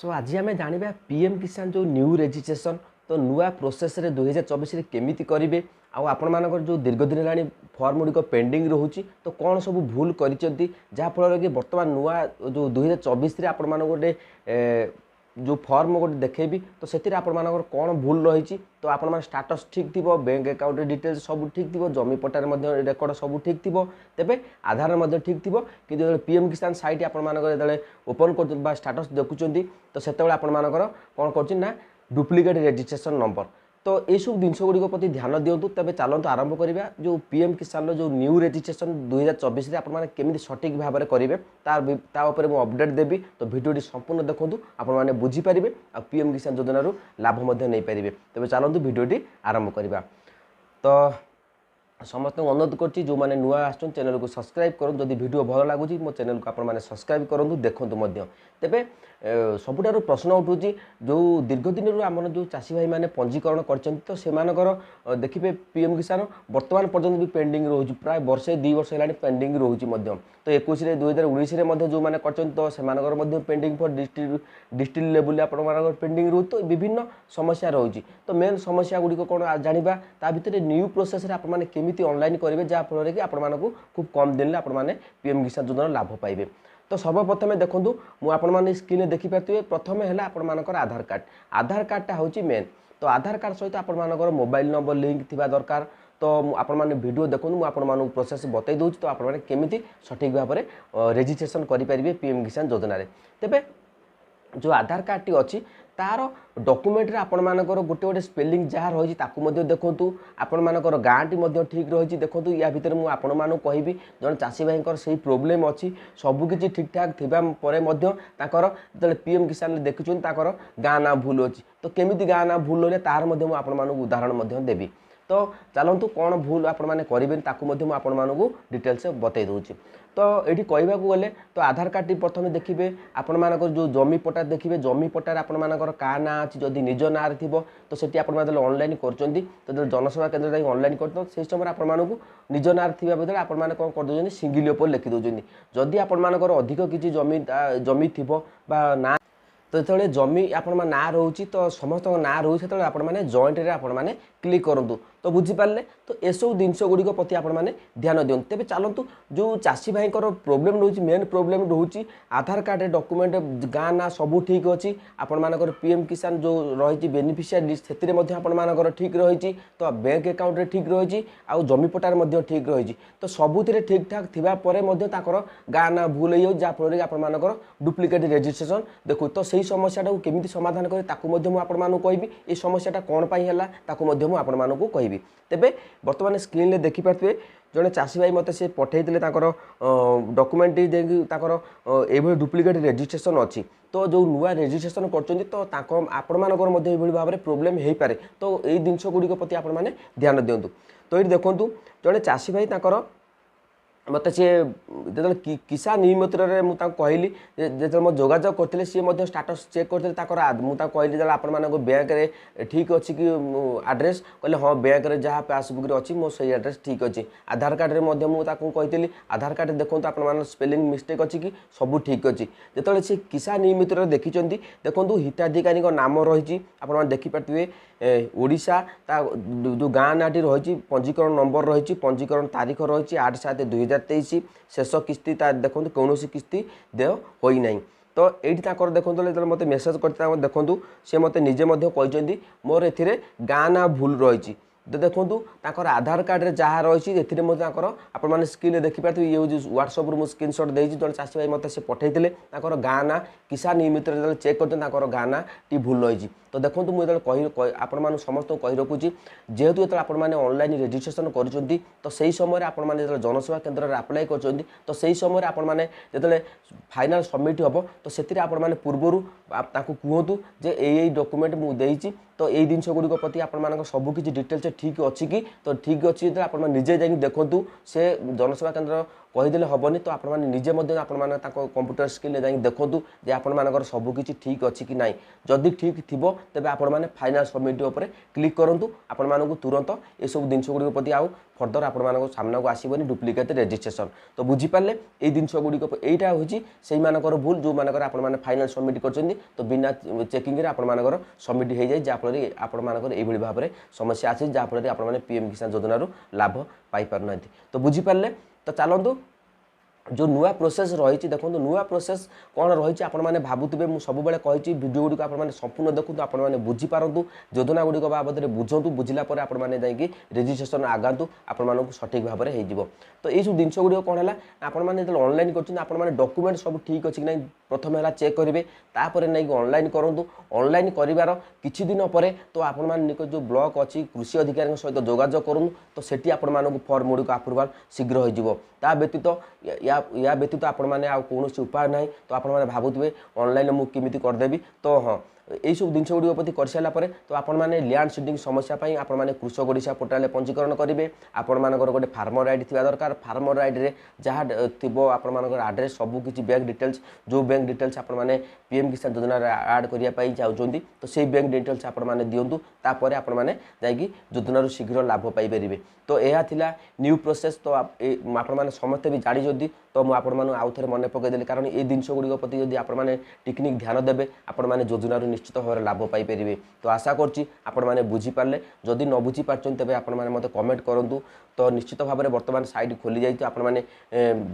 सो आज आम जाना पीएम किसान जो न्यू रजिस्ट्रेशन तो नुआ प्रोसेस रे 2024 केमिति करेंगे आपण मानकर जो दीर्घ दिन है फर्म गुड़िक पेंडिंग रोचे तो कौन सब भूल कर जहाँफल कि बर्तमान नुआ जो 2024 आपण मान गोटे जो फर्म गोटे देखेबी तो से आपर कौन भूल रही तो आपण स्टाटस ठीक थी बैंक अकाउंट डिटेल्स सब ठीक थी जमी पट्टार रेकर्ड सब ठीक थी तेरे आधार ठीक थी कि पीएम किसान साइट आपंकर ओपन कर स्टाटस देखुं तो से आपर कौन कर डुप्लिकेट रजिस्ट्रेशन नंबर तो ये सब जिन गुड़िक प्रति ध्यान दिंतु तेज चलतु आरंभ करवा जो पीएम किसान जो न्यू रजिस्ट्रेशन 2024 आपमि सठिक भाव में करेंगे तापर मुझे अपडेट देवी तो भिडियो संपूर्ण देखूँ आपने बुझीपारे आ पीएम किसान योजन लाभ नहीं पारे तेज चलतु भिडियो आरंभ करवा तो समस्त अनुरोध कर जो मैंने नुआ आसुन चैनल को सब्सक्राइब करूँ जदि वीडियो भल लगुच मो चैनल को आपने सब्सक्राइब करूँ देखूँ तेरे सबुठार प्रश्न उठूँ जो दीर्घ दिन आम जो चाषी भाई मैंने पंजीकरण कर देखिए पीएम किसान बर्तमान पर्यटन भी पेंडिंग रोज प्राय वर्षे 2 वर्ष है पेंडिंग रोच तो 2019 जो मैंने तो से पेंडिंग फॉर डिस्ट्रिक्ट लेवल आप पेंडिंग रोच तो विभिन्न समस्या रही तो मेन समस्या गुड़िक कौन जाना ता भर न्यू प्रोसेस आपने केमिति ऑनलाइन करेंगे जहाँफल कि आपको खूब कम दिन आपने पीएम किसान योजना लाभ पाइबे तो सर्वप्रथम देखूँ मुझे स्क्रीन देखिपारे प्रथम है आपर आधार कार्डटा हूँ मेन तो आधार कार्ड सहित आपर मोबाइल नंबर लिंक थी दरकार तो आपने वीडियो देखो मुझे प्रोसेस बतई दूँ तो आपने केमिति सठिक भाव में रजिस्ट्रेशन करेंगे पीएम किसान योजना तेरे जो आधार कार्ड टी अच्छी तार डॉक्यूमेंट रे आपण मानकर गोटे गोटे स्पेलिंग जहाँ रही देखूँ आपण मानकर गाँ टी ठीक रही देखूँ या भितर मुझे आपण मानू कहबी जन चाषी भाई से प्रोब्लेम अच्छी सबकि ठीक ठाक थी जो पीएम किसान देखुं गाँ ना भूल अच्छी तो केमिति गाँ ना भूल है तार उदाहरण देवी तो चलतु कौन भूल आपने करेंगे आपको डिटेल्स बतई दूँ तो ये कहवाक गले तो आधार कार्ड टी प्रथम देखिए आपण मानकर जो जमी पट्टा देखिए जमी पट्टार आपण मानकर का ना अच्छी जदि निज ना थी तो सेठी आपण ऑनलाइन कर जनसेवा केन्द्र जाए ऑनलाइन कर समय आपको निज ना थी बदले आपण कौन कर सिंगल उपर लिखि दौरान जदि आपण अधिक किसी जमी थी ना तो जो जमी आपण ना रोचे तो समस्त ना रोचे से आपने जॉइंट आपने क्लिक करूँ तो बुझीपारे तो एसबू जिनस गुड़िक प्रति आपने ध्यान दिखाँ तेज चलतु जो चाषी भाई प्रोब्लेम रोचे मेन प्रोब्लेम रोचे आधार कार्ड डॉक्यूमेंट गाँ ना सबू ठीक अच्छी आपर पीएम किसान जो रही बेनिफिशियरी से ठीक रही तो बैंक अकाउंट ठीक रही आउ जमी पट्टार ठीक रही तो सबुति ठीक ठाक थी गाँ ना भूल हो जहाँफल आपर डुप्लिकेट रजिस्ट्रेशन देखो तो सही समस्या केमी समाधान करें आपको कहबी ये समस्याटा कौन पर है आपको कहबी तेबे वर्तमान स्क्रीन रे देखिपारे जड़े चाषी भाई मत से पठे डॉक्यूमेंट ये डुप्लिकेट रजिस्ट्रेशन अच्छी तो जो नुआ रजिस्ट्रेशन कर आपण भाव में प्रोब्लेम हो पारे तो ये जिनस गुड़िक प्रति आपने ध्यान दिंतु तो ये देखूँ जड़े चाषी भाई मत सी जो किसान निमित्र मुझे कहली जो मो जोगाजोग करते सी स्टाटस चेक करते मुझे कहली आप बैंक में ठीक अच्छी कि आड्रेस कहले हाँ बैंक में जहाँ पासबुक अच्छी मो से आड्रेस ठीक अच्छी आधार कार्ड में मुझे कही आधार कार्ड देखो आप स्पेलिंग मिस्टेक अच्छी कि सब ठीक अच्छी जो सी किसान निमित्र देखी देखो हिताधिकारी नाम रही आप देखिपारे ओडिशा जो गाँ नाटी रही पंजीकरण नंबर रही पंजीकरण तारीख रही 8/7/2023 शेष किस्ती देखो कौन किस्ती देय होना तो ये देखो मत मेसेज कर देखूँ सी मत निजे कहते मोर ए गाँ ना भूल रही तो देखूँ आधार कार्ड जहाँ रही आपने स्क्रीन देखिपारे ये व्हाट्सअप मुझे स्क्रीनशॉट देती जो चाषी भाई मत से पठे गाँ ना किसान निमित्त चेक कर गाँ ना टी भूल रही तो देखो मुझे आपण समस्त कही रखुची जेहेतु जो आपने ऑनलाइन रजिस्ट्रेशन कर तो सही समय आपने जनसेवा केन्द्र में आप्लाय कर तो सही समय आपने जो फाइनाल सबमिट हम तो से पूर्वर कहतु जे यही डॉक्यूमेंट मुझे तो यही जिनस गुड़िक प्रति आप सबकि डिटेल्स ठीक अच्छी कि तो ठीक अच्छी आप निजे जा देखूँ से जनसेवा केन्द्र कहीदेले हेनी तो आप कंप्यूटर स्क्रीन जाकि देखूँ जे आपर सबकि ठीक अच्छी कि ना जदि ठीक थी तेज आपने फाइनाल सबमिट उपर क्लिक करूँ आपको तुरंत ये सब जिनस गुड़ प्रति आउ फर्दर आप सामना को आसबनी डुप्लिकेट रेजिस्ट्रेशन तो बुझीपारे ये जिनस गुड़ यहाँ हूँ भूल जो मानकर आपने फाइनाल सबमिट कर तो बिना चेकिंग आपर सबमिट हो जाए जहाँफल आपर ये भाव में समस्या आसी जहाँफल आपने पीएम किसान योजन लाभ पाइपार तो बुझीपारे तो चलतु जो नुआ प्रोसेस रही देखो नुआ प्रोसेस कौन रही आपने भावुवे मुझे सब कही भिडियो गुड़िक आपने संपूर्ण देखूँ आपने बुझीपारतु योजना गुड़िक बाबद में बुझु बुझिला आपने जाकि रेजिस्ट्रेशन आगातु आपको सठिक भाव में हो तो ये सब जिनस गुड़ कौन है आपने जो ऑनलाइन कर डॉक्यूमेंट सब ठीक अच्छी कि ना प्रथम है चेक करेंगे तापर नहीं ऑनलाइन करूँ ऑनलाइन कर किछि दिन पर तो आप जो ब्लॉक अच्छी कृषि अधिकारी सहित जोगाजोग करूँ तो सेठी आपको फर्म गुड़िक अप्रूवाल शीघ्र हो व्यतीत या व्यतीत आपण मैंने कौन उपाय ना तो आपने भावुवे ऑनलाइन मुझे किमिति करदेवी तो हाँ यही सब जिनस गुड़ प्रति कर सारापर तो आपने लैंड सीडिंग समस्या आपने कृषक ओडिशा पोर्टाल पंजीकरण करेंगे आपर गोटे फार्मर आईडी थी दरकार फार्मर आईडी रे जहाँ थी आपर आड्रेस सबकि बैंक डिटेल्स जो बैंक डिटेल्स आपने पीएम किसान योजना आड करने चाहते तो से बैंक डिटेल्स आपने दिंतु तापर आपने जाकि योजन शीघ्र लाभ पाइपर तो यह थिला न्यू प्रोसेस तो आपने समस्ते भी जानी तो मुझे आउ थे मन पकईदेली कारण ये जिनस गुड़ प्रति जब आपने टेक्निक ध्यान देवे आपने योजन निश्चित भाव में लाभ पाइपर तो आशा करने बुझीपारे जदि न बुझीपार तेज आपने मत कमेंट करूँ तो निश्चित भाव में बर्तमान साइट खोली जाए तो आपने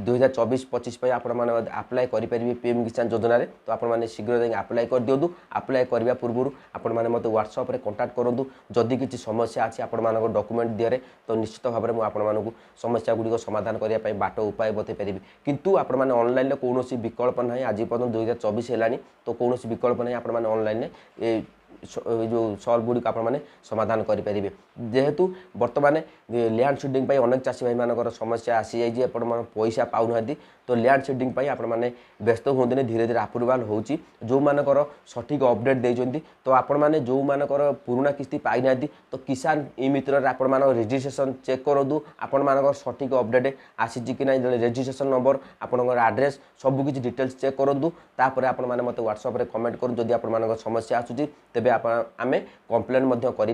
2024-25 आपने आप्लाय करेंगे पीएम किसान योजन तो आपने शीघ्र जाकि आप्लाय कर दिंतु आप्लाय करने पूर्व आपने मत व्हाट्सएप कॉन्टाक्ट करूँ जदि किसी समस्या अच्छी आप डॉक्यूमेंट दिए तो निश्चित भाव में मुझे समस्या गुड़िक समाधान करने बाट उपाय बतई पारि किंतु आपने ऑनलाइन कौन विकल्प ना आज पर्यटन 2024 है तो कौन विकल्प ना आपने ऑनलाइन जो सल्व गुड़िक आपने समाधान करेंगे जेहेतु बर्तमान लैंड सीडिंग अनेक चाषी भाई मान समस्या आसी जाइए पैसा पाऊना तो लैंड सीडिंग आपने व्यस्त हूँ धीरे धीरे अप्रूवाल हो जो मानकर सठिक अपडेट देते तो आपने जो मानकर पुराना किस्ती पाई ना तो किसान ई मित्र आपण रेजिस्ट्रेशन चेक करूँ आपण सठिक अपडेट आसी कि ना रेजिस्ट्रेशन नंबर आपंकर आड्रेस सबकि डिटेल्स चेक करूँ तापर आपने मत व्हाट्सएप कमेंट करूँ जदि आप समस्या आसूँ तेज आम कम्प्लेन कर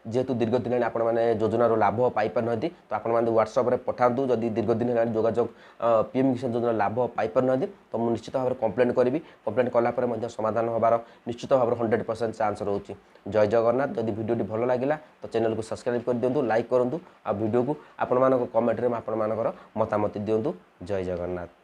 जेहेतु दीर्घ दिन आपने योजनार लाभ पाइपार ना तो आपने व्हाट्सएप पठातु जदि दीर्घ दिन है जोगाजोग पीएम किसान योजना लाभ पाइपार ना तो मुझे निश्चित भाव में कम्प्लेन करी कम्प्लेन कलापर समाधान होबार निश्चित भाव में 100% चांस रोचे जय जगन्नाथ जदि वीडियो भल लगा तो चैनल को सब्सक्राइब कर दिंतु लाइक करूँ आ वीडियो को आपण कमेंट में आपण मतामत दिंतु जय जगन्नाथ।